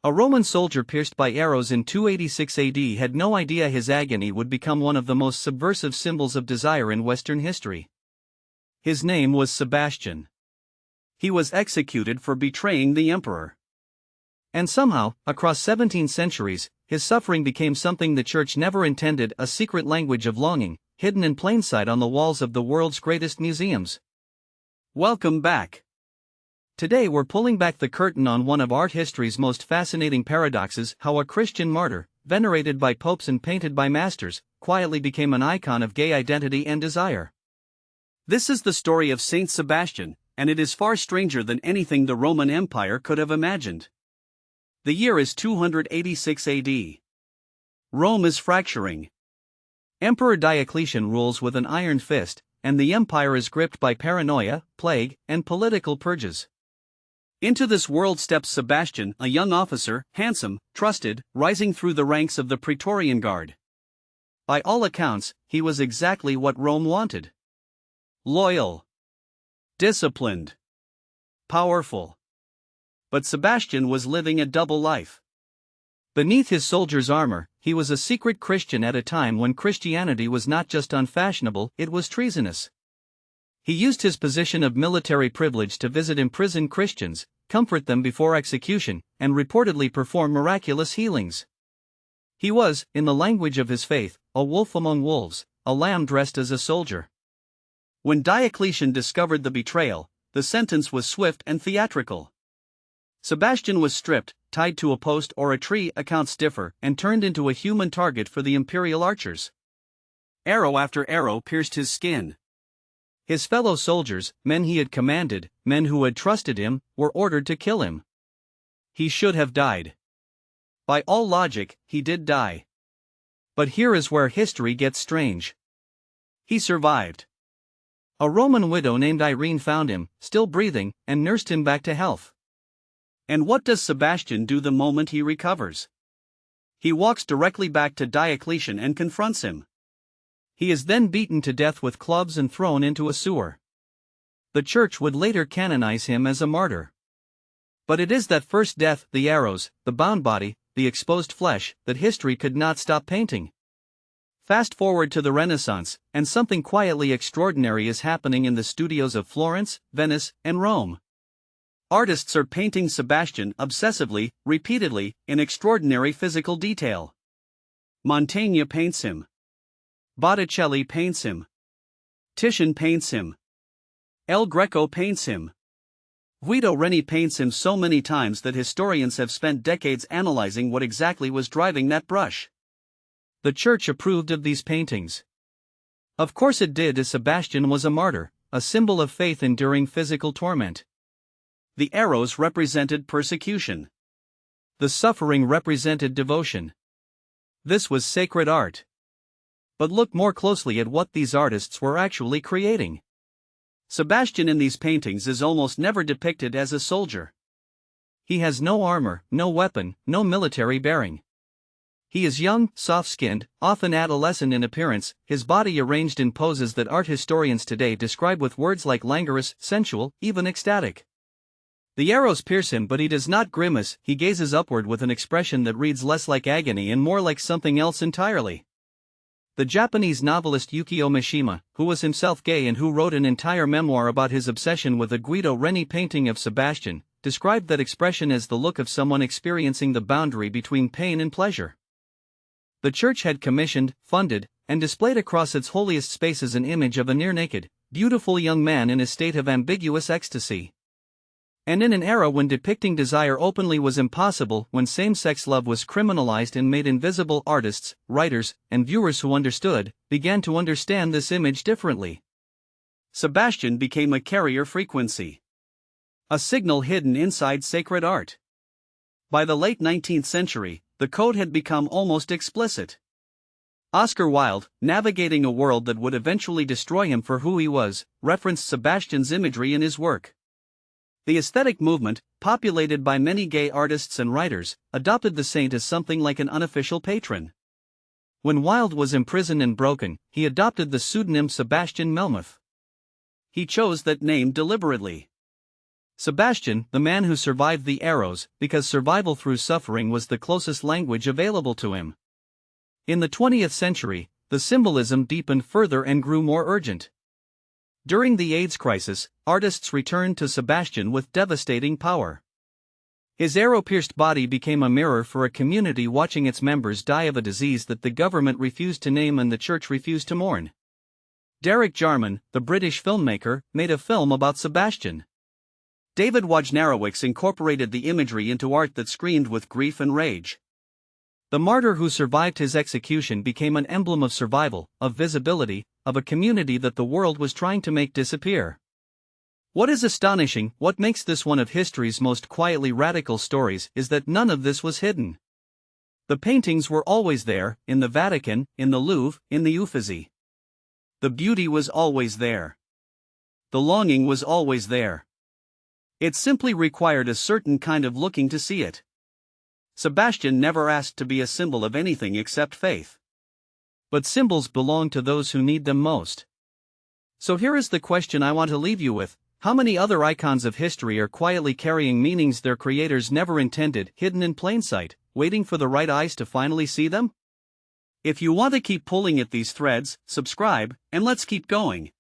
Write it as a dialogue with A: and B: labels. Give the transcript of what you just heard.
A: A Roman soldier pierced by arrows in 286 AD had no idea his agony would become one of the most subversive symbols of desire in Western history. His name was Sebastian. He was executed for betraying the emperor. And somehow, across 17 centuries, his suffering became something the Church never intended, a secret language of longing, hidden in plain sight on the walls of the world's greatest museums. Welcome back. Today we're pulling back the curtain on one of art history's most fascinating paradoxes: how a Christian martyr, venerated by popes and painted by masters, quietly became an icon of gay identity and desire. This is the story of Saint Sebastian, and it is far stranger than anything the Roman Empire could have imagined. The year is 286 AD. Rome is fracturing. Emperor Diocletian rules with an iron fist, and the empire is gripped by paranoia, plague, and political purges. Into this world steps Sebastian, a young officer, handsome, trusted, rising through the ranks of the Praetorian Guard. By all accounts, he was exactly what Rome wanted. Loyal, disciplined, powerful. But Sebastian was living a double life. Beneath his soldier's armor, he was a secret Christian at a time when Christianity was not just unfashionable, it was treasonous. He used his position of military privilege to visit imprisoned Christians, comfort them before execution, and reportedly perform miraculous healings. He was, in the language of his faith, a wolf among wolves, a lamb dressed as a soldier. When Diocletian discovered the betrayal, the sentence was swift and theatrical. Sebastian was stripped, tied to a post or a tree, accounts differ, and turned into a human target for the imperial archers. Arrow after arrow pierced his skin. His fellow soldiers, men he had commanded, men who had trusted him, were ordered to kill him. He should have died. By all logic, he did die. But here is where history gets strange. He survived. A Roman widow named Irene found him, still breathing, and nursed him back to health. And what does Sebastian do the moment he recovers? He walks directly back to Diocletian and confronts him. He is then beaten to death with clubs and thrown into a sewer. The Church would later canonize him as a martyr. But it is that first death, the arrows, the bound body, the exposed flesh, that history could not stop painting. Fast forward to the Renaissance, and something quietly extraordinary is happening in the studios of Florence, Venice, and Rome. Artists are painting Sebastian obsessively, repeatedly, in extraordinary physical detail. Mantegna paints him. Botticelli paints him. Titian paints him. El Greco paints him. Guido Reni paints him so many times that historians have spent decades analyzing what exactly was driving that brush. The Church approved of these paintings. Of course it did, as Sebastian was a martyr, a symbol of faith enduring physical torment. The arrows represented persecution. The suffering represented devotion. This was sacred art. But look more closely at what these artists were actually creating. Sebastian in these paintings is almost never depicted as a soldier. He has no armor, no weapon, no military bearing. He is young, soft-skinned, often adolescent in appearance, his body arranged in poses that art historians today describe with words like languorous, sensual, even ecstatic. The arrows pierce him, but he does not grimace, he gazes upward with an expression that reads less like agony and more like something else entirely. The Japanese novelist Yukio Mishima, who was himself gay and who wrote an entire memoir about his obsession with a Guido Reni painting of Sebastian, described that expression as the look of someone experiencing the boundary between pain and pleasure. The Church had commissioned, funded, and displayed across its holiest spaces an image of a near-naked, beautiful young man in a state of ambiguous ecstasy. And in an era when depicting desire openly was impossible, when same-sex love was criminalized and made invisible, artists, writers, and viewers who understood, began to understand this image differently. Sebastian became a carrier frequency. A signal hidden inside sacred art. By the late 19th century, the code had become almost explicit. Oscar Wilde, navigating a world that would eventually destroy him for who he was, referenced Sebastian's imagery in his work. The aesthetic movement, populated by many gay artists and writers, adopted the saint as something like an unofficial patron. When Wilde was imprisoned and broken, he adopted the pseudonym Sebastian Melmoth. He chose that name deliberately. Sebastian, the man who survived the arrows, because survival through suffering was the closest language available to him. In the 20th century, the symbolism deepened further and grew more urgent. During the AIDS crisis, artists returned to Sebastian with devastating power. His arrow-pierced body became a mirror for a community watching its members die of a disease that the government refused to name and the church refused to mourn. Derek Jarman, the British filmmaker, made a film about Sebastian. David Wojnarowicz incorporated the imagery into art that screamed with grief and rage. The martyr who survived his execution became an emblem of survival, of visibility, of a community that the world was trying to make disappear. What is astonishing, what makes this one of history's most quietly radical stories, is that none of this was hidden. The paintings were always there, in the Vatican, in the Louvre, in the Uffizi. The beauty was always there. The longing was always there. It simply required a certain kind of looking to see it. Sebastian never asked to be a symbol of anything except faith. But symbols belong to those who need them most. So here is the question I want to leave you with: how many other icons of history are quietly carrying meanings their creators never intended, hidden in plain sight, waiting for the right eyes to finally see them? If you want to keep pulling at these threads, subscribe, and let's keep going.